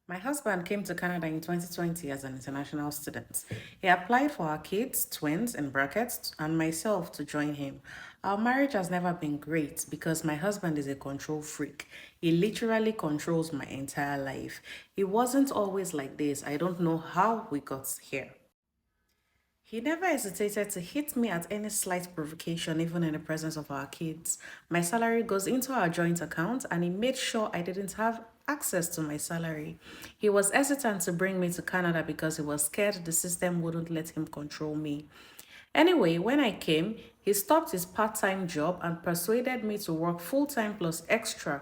My husband came to Canada in 2020 as an international student. He applied for our kids, twins in brackets, and myself to join him. Our marriage has never been great because my husband is a control freak. He literally controls my entire life. He wasn't always like this. I don't know how we got here. He never hesitated to hit me at any slight provocation, even in the presence of our kids. My salary goes into our joint account, and he made sure I didn't have access to my salary. He was hesitant to bring me to Canada because he was scared the system wouldn't let him control me. Anyway, when I came, he stopped his part time job and persuaded me to work full time plus extra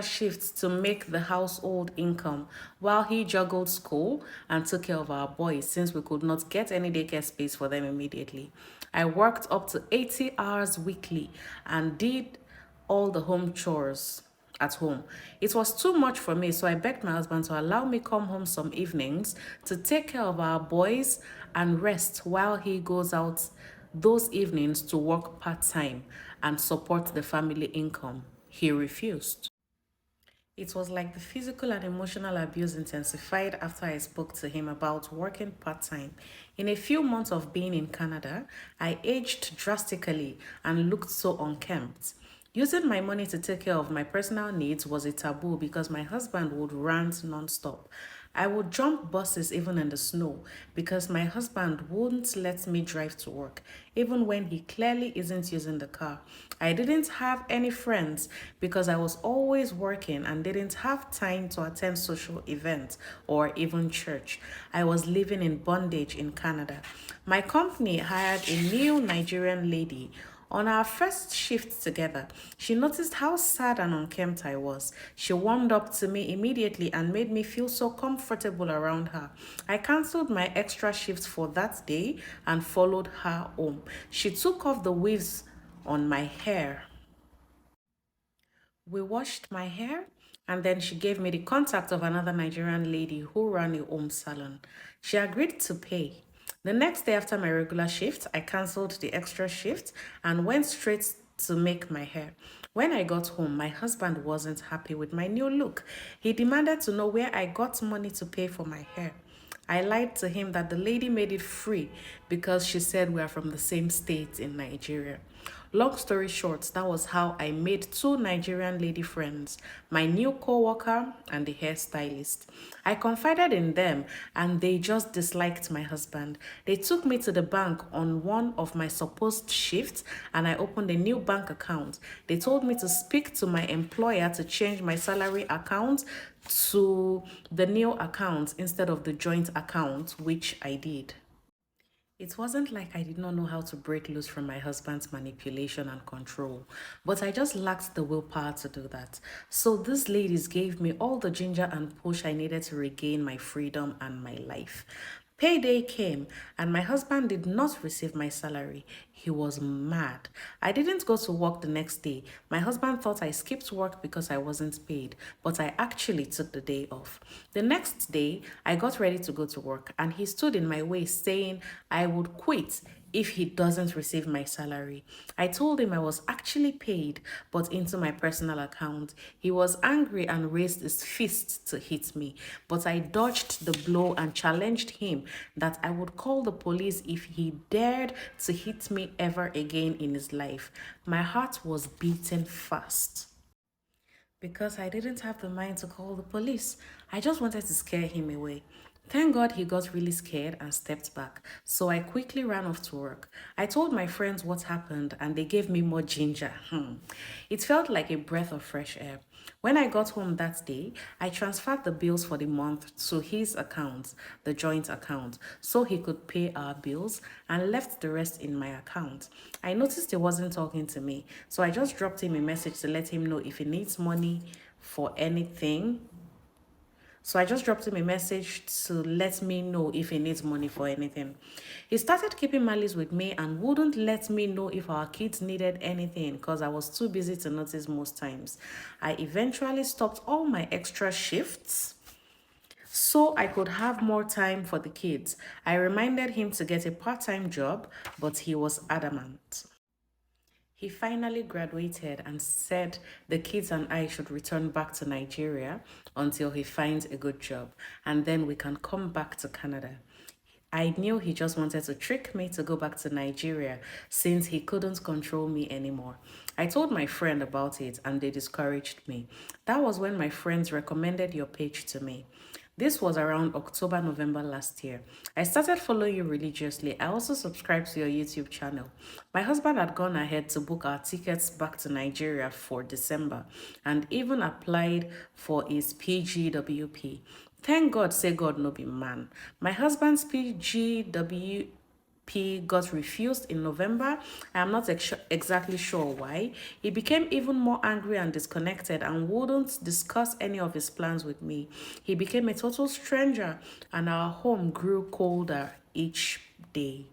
shifts to make the household income while he juggled school and took care of our boys since we could not get any daycare space for them immediately. I worked up to 80 hours weekly and did all the home chores at home. It was too much for me, so I begged my husband to allow me come home some evenings to take care of our boys and rest while he goes out those evenings to work part-time and support the family income. He refused. It was like the physical and emotional abuse intensified after I spoke to him about working part time. In a few months of being in Canada, I aged drastically and looked so unkempt. Using my money to take care of my personal needs was a taboo because my husband would rant nonstop. I would jump buses even in the snow because my husband wouldn't let me drive to work, even when he clearly isn't using the car. I didn't have any friends because I was always working and didn't have time to attend social events or even church. I was living in bondage in Canada. My company hired a new Nigerian lady on our first shift together. She noticed how sad and unkempt I was. She warmed up to me immediately and made me feel so comfortable around her. I cancelled my extra shifts for that day and followed her home. She took off the weaves on my hair. We washed my hair, and then she gave me the contact of another Nigerian lady who ran a home salon. She agreed to pay. The next day after my regular shift, I cancelled the extra shift and went straight to make my hair. When I got home, my husband wasn't happy with my new look. He demanded to know where I got money to pay for my hair. I lied to him that the lady made it free because she said we are from the same state in Nigeria. Long story short, that was how I made two Nigerian lady friends, my new co-worker and the hairstylist. I confided in them and they just disliked my husband. They took me to the bank on one of my supposed shifts and I opened a new bank account. They told me to speak to my employer to change my salary account to the new account instead of the joint account, which I did. It wasn't like I did not know how to break loose from my husband's manipulation and control, but I just lacked the willpower to do that. So these ladies gave me all the ginger and push I needed to regain my freedom and my life. Payday came, and my husband did not receive my salary. He was mad. I didn't go to work the next day. My husband thought I skipped work because I wasn't paid, but I actually took the day off. The next day, I got ready to go to work, and he stood in my way saying I would quit if he doesn't receive my salary. I told him I was actually paid, but into my personal account. He was angry and raised his fist to hit me, but I dodged the blow and challenged him that I would call the police if he dared to hit me ever again in his life. My heart was beating fast because I didn't have the mind to call the police. I just wanted to scare him away. Thank God he got really scared and stepped back, so I quickly ran off to work. I told my friends what happened and they gave me more ginger. It felt like a breath of fresh air. When I got home that day, I transferred the bills for the month to his account, the joint account, so he could pay our bills and left the rest in my account. I noticed he wasn't talking to me, so I just dropped him a message to let him know if he needs money for anything. So I just dropped him a message to let me know if he needs money for anything. He started keeping malice with me and wouldn't let me know if our kids needed anything because I was too busy to notice most times. I eventually stopped all my extra shifts so I could have more time for the kids. I reminded him to get a part time job, but he was adamant. He finally graduated and said the kids and I should return back to Nigeria until he finds a good job, and then we can come back to Canada. I knew he just wanted to trick me to go back to Nigeria since he couldn't control me anymore. I told my friend about it and they discouraged me. That was when my friends recommended your page to me. This was around October, November last year. I started following you religiously. I also subscribed to your YouTube channel. My husband had gone ahead to book our tickets back to Nigeria for December and even applied for his PGWP. Thank God, say God no be man. My husband's PGWP got refused in November. I am not exactly sure why. He became even more angry and disconnected and wouldn't discuss any of his plans with me. He became a total stranger and our home grew colder each day.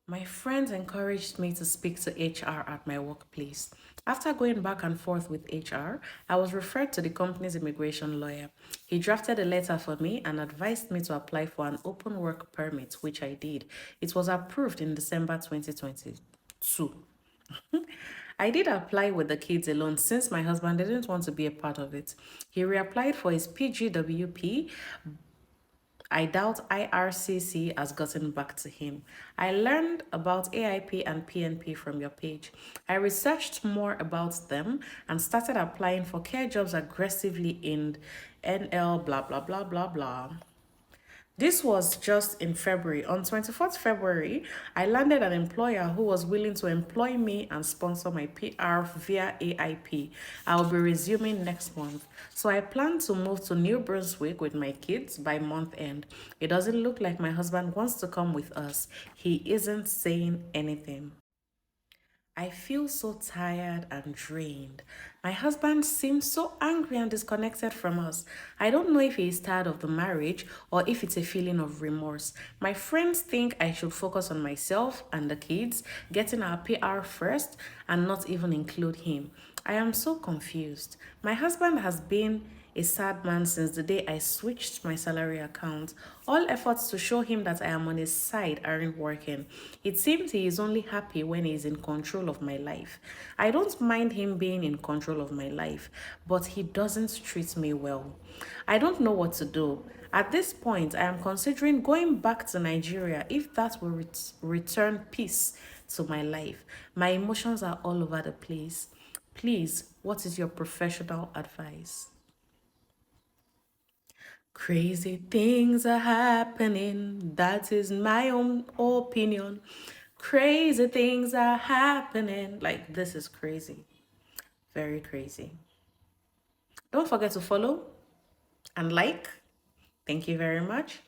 My friends encouraged me to speak to HR at my workplace. After going back and forth with HR, I was referred to the company's immigration lawyer. He drafted a letter for me and advised me to apply for an open work permit, which I did. It was approved in December 2022. I did apply with the kids alone since my husband didn't want to be a part of it. He reapplied for his PGWP. I doubt IRCC has gotten back to him. I learned about AIP and PNP from your page. I researched more about them and started applying for care jobs aggressively in NL blah blah blah blah blah. This was just in February. On 24th February, I landed an employer who was willing to employ me and sponsor my PR via AIP. I'll be resuming next month. So I plan to move to New Brunswick with my kids by month end. It doesn't look like my husband wants to come with us. He isn't saying anything. I feel so tired and drained. My husband seems so angry and disconnected from us. I don't know if he is tired of the marriage or if it's a feeling of remorse. My friends think I should focus on myself and the kids, getting our PR first, and not even include him. I am so confused. My husband has been a sad man since the day I switched my salary account. All efforts to show him that I am on his side aren't working. It seems he is only happy when he is in control of my life. I don't mind him being in control of my life, but he doesn't treat me well. I don't know what to do. At this point, I am considering going back to Nigeria if that will return peace to my life. My emotions are all over the place. Please, what is your professional advice? Crazy things are happening. That is my own opinion. Crazy things are happening. Like, this is crazy. Very crazy. Don't forget to follow and like. Thank you very much.